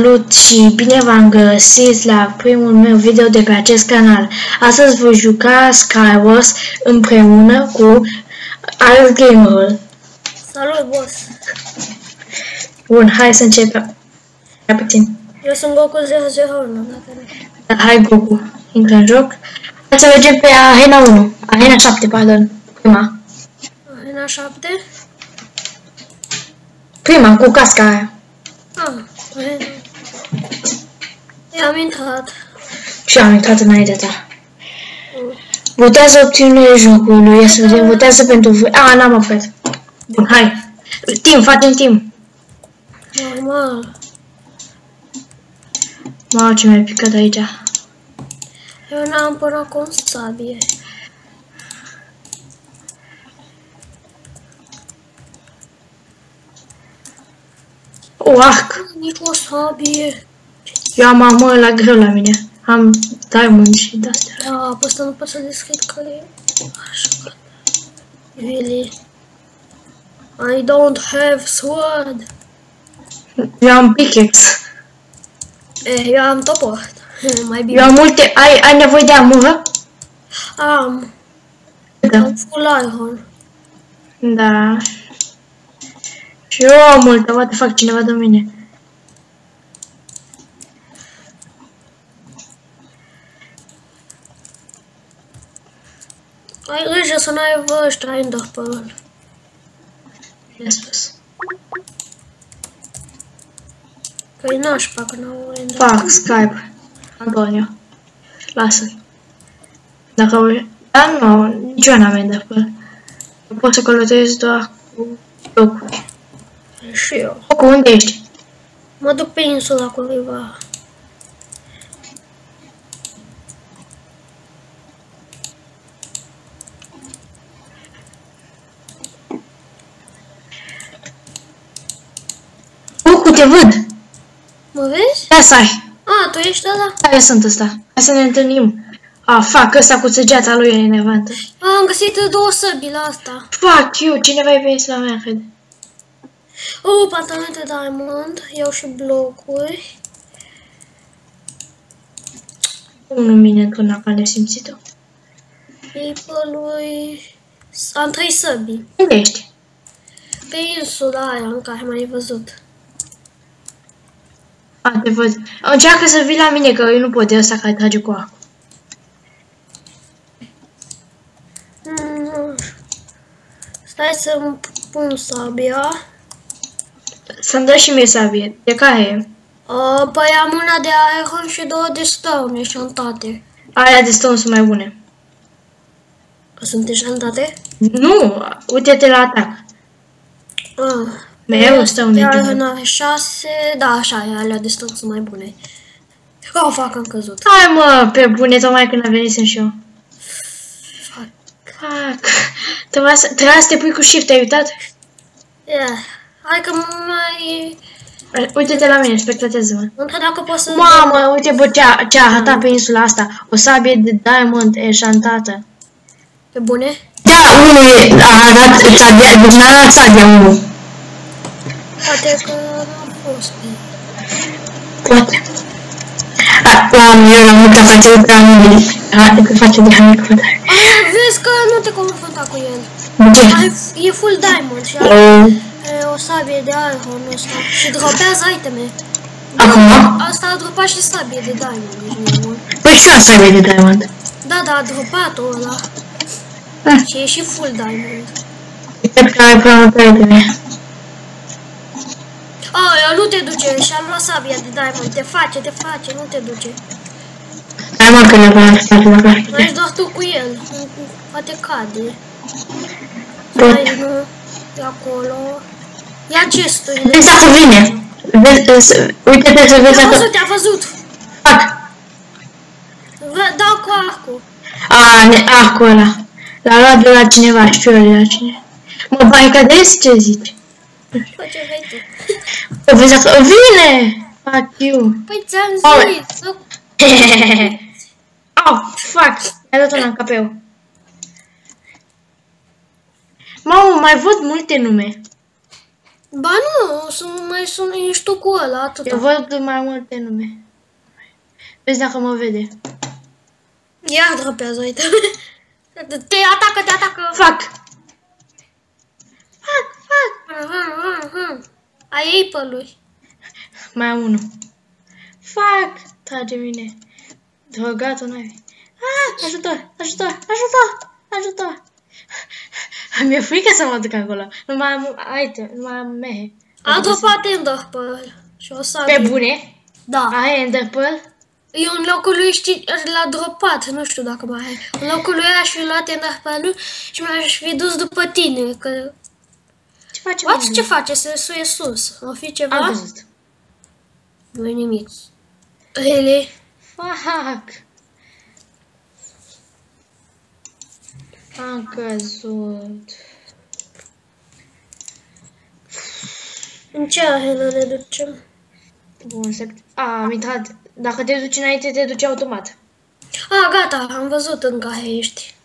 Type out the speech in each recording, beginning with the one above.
Salut și bine v-am găsit la primul meu video de pe acest canal. Astăzi voi juca Skywars împreună cu alt gamer. Salut, boss! Bun, hai să începem. Hai puțin. Eu sunt Goku 001, Da, hai Goku, intră în joc. Hai să mergem pe Arena 1. Arena 7, pardon. Prima. Arena 7? Prima, cu casca aia. Arena. I-am intrat. Și am intrat înaintea ta. Votează opțiunile jocului. Ia să vedem, votează pentru voi. N-am apucat. Bun, hai. Team, facem team. Normal. Mamă, ce mi-ai picat aici. Eu n-am până acum sabie. O, arc. Nici o sabie. Eu am amă la greu la mine. Am diamond și de-astea. Da, pe ăsta nu pot să deschid că e așa. Really? I don't have sword. Eu am pickaxe. Eu am topor. Mai bine. Eu am multe. Ai nevoie de amură? Am. Da. Am full iron. Da. Și eu am multă. Poate fac cineva de mine. Ai grijă să n-ai ăștia Enderpearl. I-a spus. Că-i nașpa că n-au Enderpearl. Fac Skype. Antonio. Lasă-l. Dacă vrei. Dar nu, nici eu n-am Enderpearl. Eu pot să colectez doar cu blocuri. Și eu. Cu unde ești? Mă duc pe insula cuiva. Goku, te văd! Mă vezi? Da, stai! Tu ești ăla? Da, eu sunt ăsta. Hai să ne întâlnim. Fac, ăsta cu săgeata lui e enervantă. Am găsit 2 săbi la asta. Fuck you, cineva e pe insula mea, cred. Pantaloni de diamond. Iau și blocuri. Unul mine într-un apa nesimțită. People-ui... Am 3 săbi. Unde ești? Pe insula aia în care m-ai văzut. Te văd. Încearcă să vii la mine, că eu nu pot de ăsta care trage cu arcul. Stai să-mi pun sabia. Să-mi dă și mie sabie. De care e? Păi am una de iron și 2 de stone eșantate. Alea de stone sunt mai bune. Sunt eșantate? Nu, uite-te la atac. Mereu stone de de iron are 6, da, așa e, alea de stone sunt mai bune. Fac, am căzut. Hai mă, pe bune, tocmai când a venit și eu. Fuck. Trebuia să te pui cu shift, ai uitat? Hai că mai... Uite-te la mine, spectatează-mă. Nu întreb dacă poți să... Mamă, uite bă, ce a arătat pe insula asta. O sabie de diamond eșantată. Pe bune? Da, unul a arătat sabia, deci n-a arătat sabia unul. Poate că n-am fost pe... Poate. Eu l-am uitat, face o prea mult. Că face de hanicătare. Vezi că nu te confrunta cu el. E full diamond și are o sabie de iron ăsta. Și dropează iteme. Acum? Asta a dropat și sabie de diamond, deci nu e mult. Păi și eu sabie de diamond. Da, a dropat-o ăla. Și e și full diamond. Cred că ai prea multe iteme. Nu te duce, și-a luat sabia de diamond. Te face, nu te duce. Hai mă, că ne-a stat la casă. Mai ești doar tu cu el. Poate cade. Hai, nu. E acolo. Ia chest-urile. Vezi dacă vine. Uite-te să vezi dacă... Te-a văzut. Fac. Dau cu arcul. Arcul ăla. L-a luat de la cineva, știu eu de la cine. Mă baricadezi? Ce zici? Fă ce vrei tu. Păi vezi dacă vine! Fuck you. Păi ți-am zis. Fuck. Mi-a dat una în capeu. Mamă, mai văd multe nume. Ba nu, ești tu cu ăla, atâta. Eu văd mai multe nume. Vezi dacă mă vede. Ia dropează, uite. Te atacă. Fac! Ai pe lui. Mai am unul. Fac! Trage mine. Drogatul n-ai. Ajutor! Mi-e frică să mă duc acolo. Nu mai am item, nu mai am mehe. A dropat Ender Pearl. Și o sabie. Pe bune? Da. Ai Ender Pearl? Eu în locul lui l-a dropat, nu știu dacă mai ai. În locul lui aș fi luat Ender Pearl și m-aș fi dus după tine, că... Ce face? Ce face? Se suie sus. O fi ceva? Am văzut. Nu-i nimic. Really? Fuck! Am căzut. În ce arenă ne ducem? Bun, am intrat. Dacă te duci înainte, te duci automat. Gata, am văzut în care ești.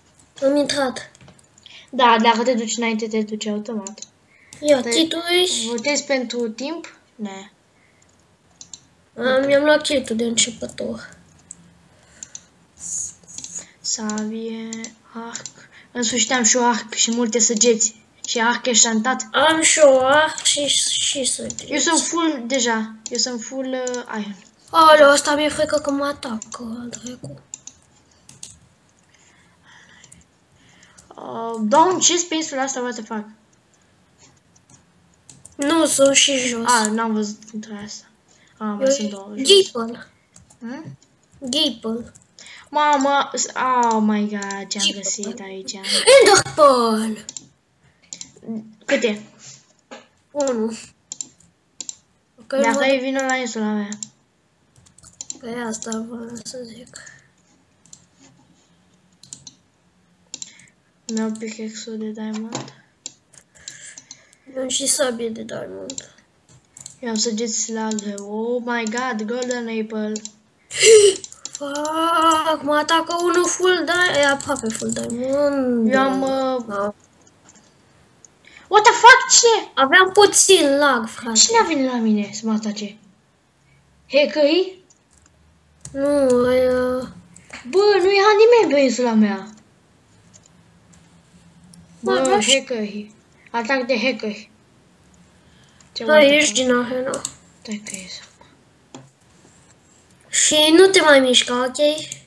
Am intrat. Da, dacă te duci înainte, te duci automat. Ia, chituri. Votezi pentru timp? Ne. Mi-am luat kitul de începător. Sabie, arc. În sfârșit am și o arc și multe săgeți. Și arc eșantat. Am și o arc și săgeți. Eu sunt full deja. Eu sunt full iron. Aoleu, ăsta mi-e frică că mă atacă, dracu. Dau un chest pe insula asta, what the fuck? Nu, sunt și jos. N-am văzut între asta. Mai sunt două jos. Gipel. Mamă, oh my god, ce-am găsit aici. Ender Pearl. Câte? 1. Dacă ei vină la insula mea. Pe asta vreau să zic. Mi-au pickaxe-ul de diamond. Eu am și sabie de diamond. Eu am săgeți largă. Oh my god, golden apple. Fuck, mă atacă unul full diamond. E aproape full diamond. Eu am... What the fuck? Cine? Aveam puțin lag, frate. Cine a venit la mine să mă atace? Hackerii? Nu, Bă, nu era nimeni pe insula mea. Bă, hackeri. Atac de hackeri. Ești din arena. Stai că ies. Și nu te mai mișca, ok?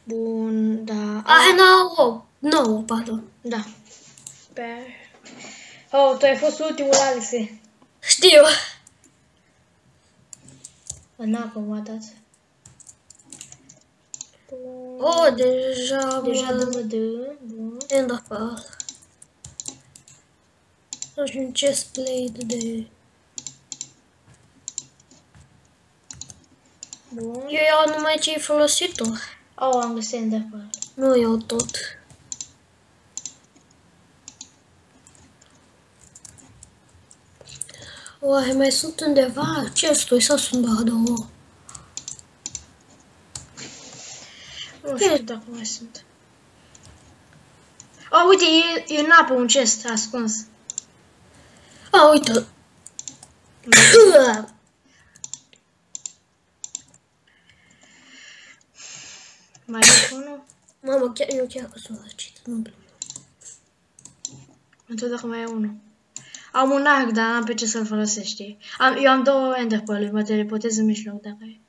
Bun, da. Arena 8. 9, pardon. Da. Oh, tu ai fost ultimul, Alexe. Știu. În apă m-a dat. Oh, deja mă dă. Bun. Ender Pearl. Și un chest plate de... Bun. Eu iau numai ce-i folosit tu. Am găsit Ender Pearl. Nu iau tot. Oare mai sunt undeva chesturi sau sunt doar două? Nu știu dacă mai sunt. Uite, e în apă un chest ascuns. Uite. Mai e unul? Mamă, eu chiar că sunt răcit. Nu glumă. Mă întreb dacă mai e unul. Am un arc, dar n-am pe ce să-l folosesc, știi? Eu am 2 Ender Pearl-uri, mă telepotez în mijloc dacă e.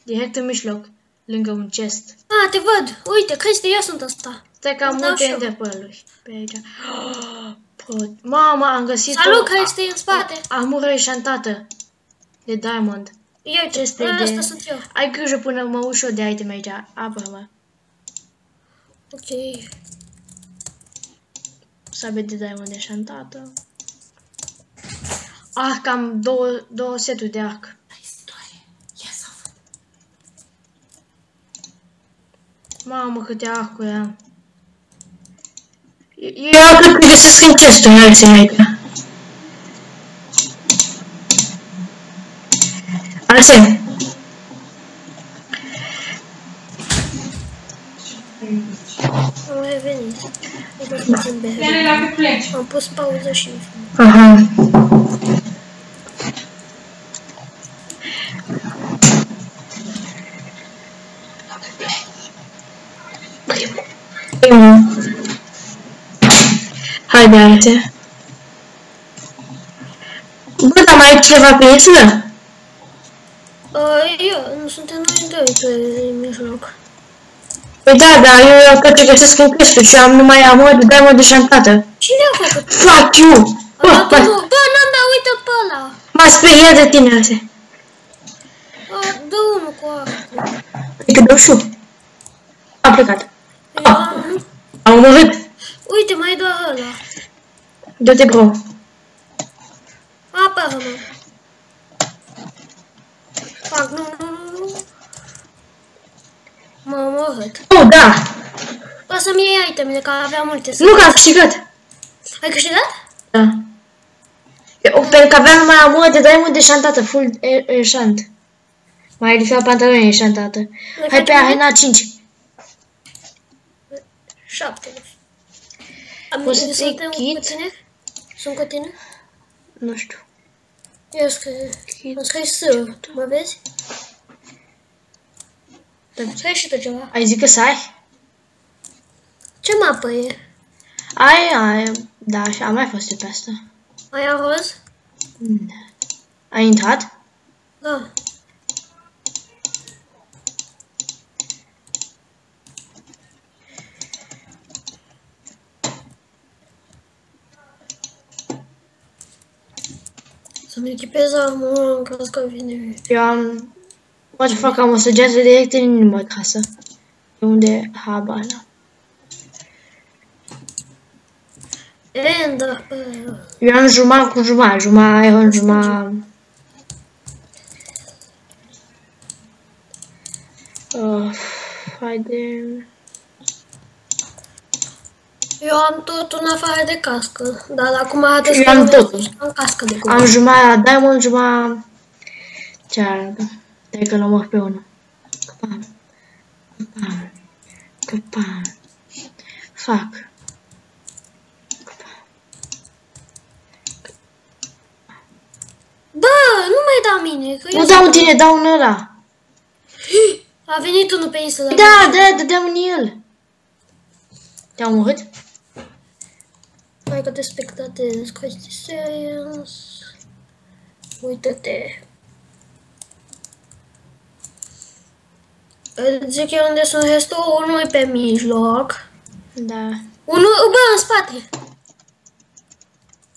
Direct în mijloc, lângă un chest. Te văd! Uite, Cristi, eu sunt ăsta. Stai că am multe Ender Pearl-uri pe aici. Mama, am găsit Salut, Cristi, în spate. armură eșantată de diamond. Asta sunt eu. Ai grijă până mă uși eu de item aici, apă-mă. Ok. Sabie de diamond eșantată. Arc, am două seturi de arc. Mamă, câte arcuri am. Eu cred că găsesc în chestul alții aici. Alții. Am revenit. Am pus pauză și Aha. Primul. Haide, haide. Bă, dar mai e ceva pe insulă? Eu, nu suntem noi doi pe mijloc. Păi da, dar eu cred că găsesc în crește și am numai amor de diamond deșantată. Cine a făcut? Fuck you! Bă, n-am dat, uite pe ăla! m-a speriat de tine ăsta. Dă unul cu arcul. Adică dau și eu. Am plecat. Am omorât. Uite, mai e doar ăla. Dă-te, bro. Apără-mă. Fac, nu. M-am omorât. Oh, da! O să-mi iei itemele, că aveam multe. Nu, că am câștigat. Ai câștigat? Da. Pentru că aveam numai amor de diamond deșantată, full enchant. Mai lipsea pantaloni enchantată. Hai pe arena 5. 7. Poți să ții kit? Sunt cu tine? Nu știu. Eu scrie S, mă vezi? Scrie și tu ceva. Ai zis că să ai? Ce mapă e? Ai, da, și am mai fost eu pe asta. Ai roz? Ai intrat? Da. Să-mi echipez armură în caz că vine. Eu am... What the fuck, am o săgeată direct în inimă casă. De unde habar n-am. Ender. Eu am jumătate cu jumătate, iron, jumătate... Haide... Eu am tot în afară de cască, dar acum arată Eu am totul. Am cască de Am jumătate diamond, jumătate... cealaltă. Dai că l-am pe unul. Căpam. Fac. Bă, nu mai da mine, că Nu dau în tine, dau în ăla. A venit unul pe insulă. Da, dădeam în el. Te-am omorât? Hai că te spectatezi, că ești serios. Uită-te. Îți zic eu unde sunt restul, unul e pe mijloc. Da. Unul, bă, în spate.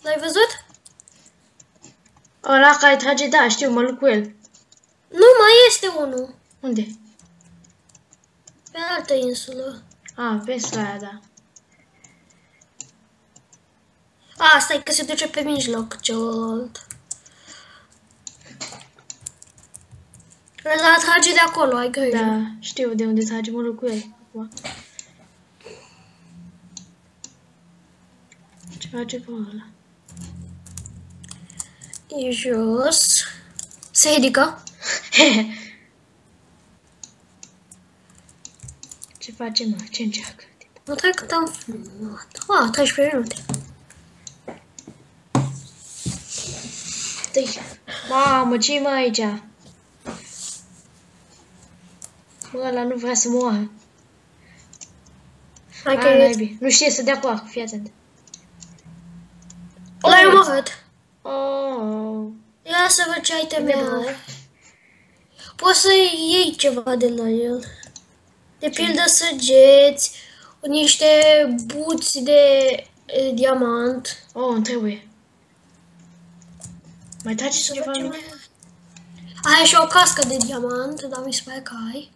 L-ai văzut? Ăla care trage, da, știu, mă lupt cu el. Nu, mai este unul. Unde? Pe altă insulă. Pe insula aia, da. Stai că se duce pe mijloc celălalt. Ăla trage de acolo, ai grijă. Da, știu de unde trage, mă lupt cu el. Ce face pe ăla? E jos. Se ridică. Ce face, mă? Ce încearcă? Nu trec cât am fumat. 13 minute. Mamă, ce-i mă aici? Mă, ăla nu vrea să moară. Hai că e... Nu știe să dea cu arc, fii atent. L-ai omorât. Oh. Ia să văd ce iteme are. Poți să iei ceva de la el. De pildă săgeți, niște buți de diamant. Oh, îmi trebuie. Mai taci ceva în mine? Ai și o cască de diamant, dar mi se pare că ai.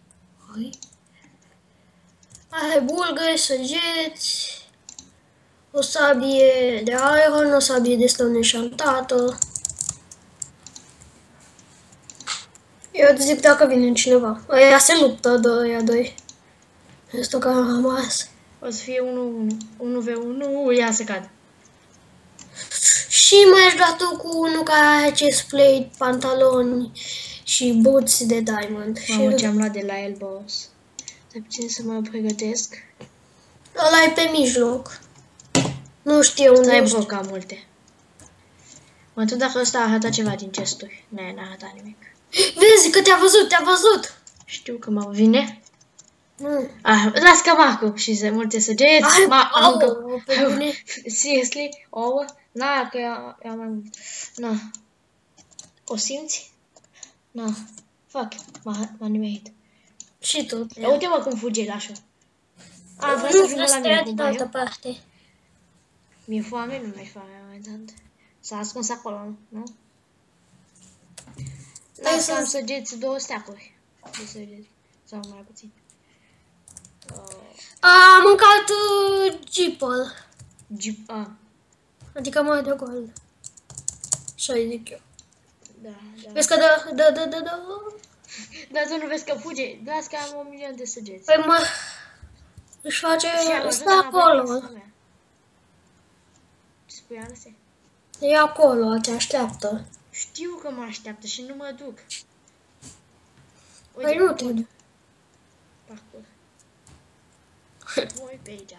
Ai bulgări, săgeți, o sabie de iron, o sabie de stone enchantată. Eu îți zic dacă vine cineva. Ăia se luptă de ăia doi. Restul care a rămas. O să fie 1v1, ia să cad. Și mai ești dat tu cu unul care are chestplate, pantaloni și boots de diamond. Mamă, ce am luat de la el, boss. Dar puțin să mă pregătesc. Ăla e pe mijloc. Nu știu unde Stai, ești. bro, că am multe. Mă întreb dacă ăsta a arătat ceva din chesturi. N-a arătat nimic. Vezi că te-a văzut, te-a văzut! Știu că mă vine. Nu. Las că Marco și multe săgeți. Pe bune. Seriously? Ouă? Na, că ia mai mult. Na. O simți? Na. Fuck. M-a nimerit. Și tot. Ia uite-mă cum fuge lașul. Vreau Nu să vreau să te ia din altă parte. Mi-e foame, nu mi-e foame momentan. S-a ascuns acolo, nu? Las că am săgeți 2 steacuri. De săgeți. Sau mai puțin. Am mâncat jeepul. Adică mai de gold. Să-i zic eu. Da. Vezi că da. Dar tu nu vezi că fuge? Las că am 1.000.000 de săgeți. Păi mă... Își face... Stă acolo. Ce spui, Anase? E acolo, te așteaptă. Știu că mă așteaptă și nu mă duc. Păi nu te duc. Parcurs. Voi pe aici.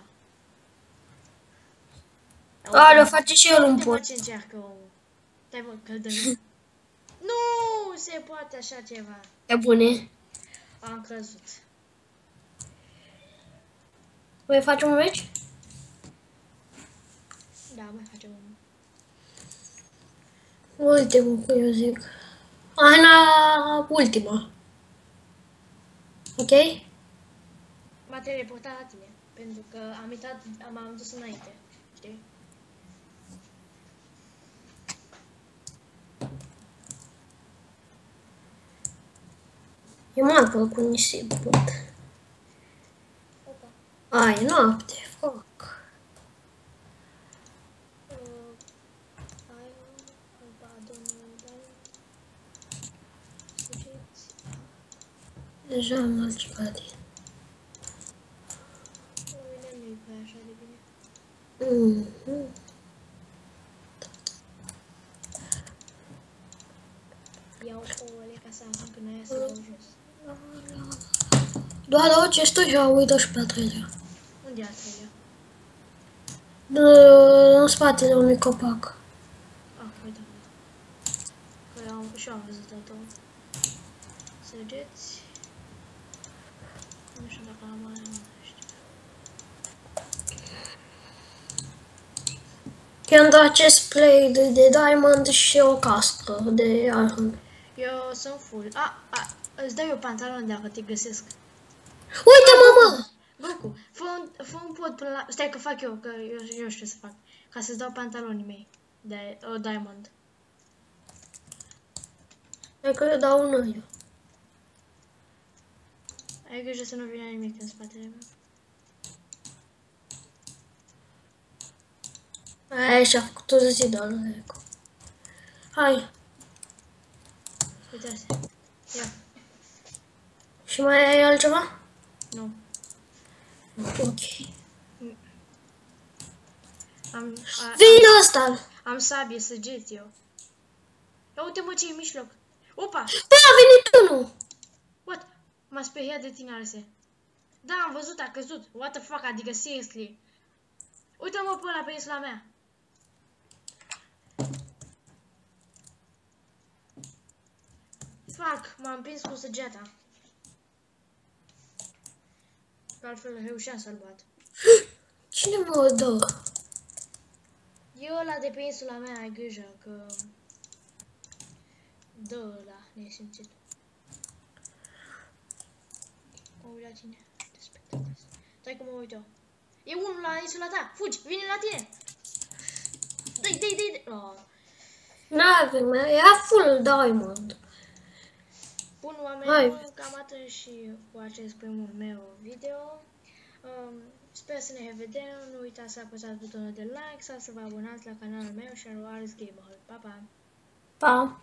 Alea, face și el un pot. Ce încearcă omul. Stai mă, că dă nu se poate așa ceva. E bune. Am crezut. Voi face un meci? Da, mai facem unul. Ultimul, cum eu zic. Ana, ultima. Ok? M-a teleportat la tine, pentru că m-am dus înainte, știi? E mapă cu nisip, văd. Ai, noapte, foc. Deja am altceva din. Nu-i pe așa de bine. Iau ouăle ca să ajung în aia să dau jos. Doar dau chesturi și uită și pe a treilea. Unde e al treilea? În spatele unui copac. Uite. Că și eu am văzut tot. Săgeți. Nu știu dacă am mai știu. I-am dat chest plate de diamond și o cască de iron. Eu sunt full. Îți dau eu pantaloni dacă te găsesc. Uite, mă! Goku, fă un pod până la... Stai că fac eu, că eu știu să fac. Ca să-ți dau pantalonii mei de diamond. Hai că eu dau unul eu. Ai grijă să nu vină nimic în spatele meu. Aia și-a făcut o zidă. Hai. Uite asta. Ia. Și mai ai altceva? Nu. Ok. Vine ăsta! Am sabie, săgeți eu. Ia uite mă ce e în mijloc. Opa! Bă, a venit unul! What? M-a speriat de tine, Arse. Da, am văzut, a căzut. What the fuck, adică seriously. Uite-mă pe ăla pe insula mea. Fuck, m-am împins cu săgeata. Că altfel reușeam să-l bat. Cine mă dă? E ăla de pe insula mea, ai grijă că... Dă ăla, nesimțit. Mă uit la tine. Stai că mă uit eu. E unul la insula ta, fugi, vine la tine. Dă-i. Oh. N-avem, e full diamond. Bun, oameni, cam atât și cu acest primul meu video. Sper să ne revedem, nu uitați să apăsați butonul de like sau să vă abonați la canalul meu și al Ars Gamer. Pa, pa! Pa!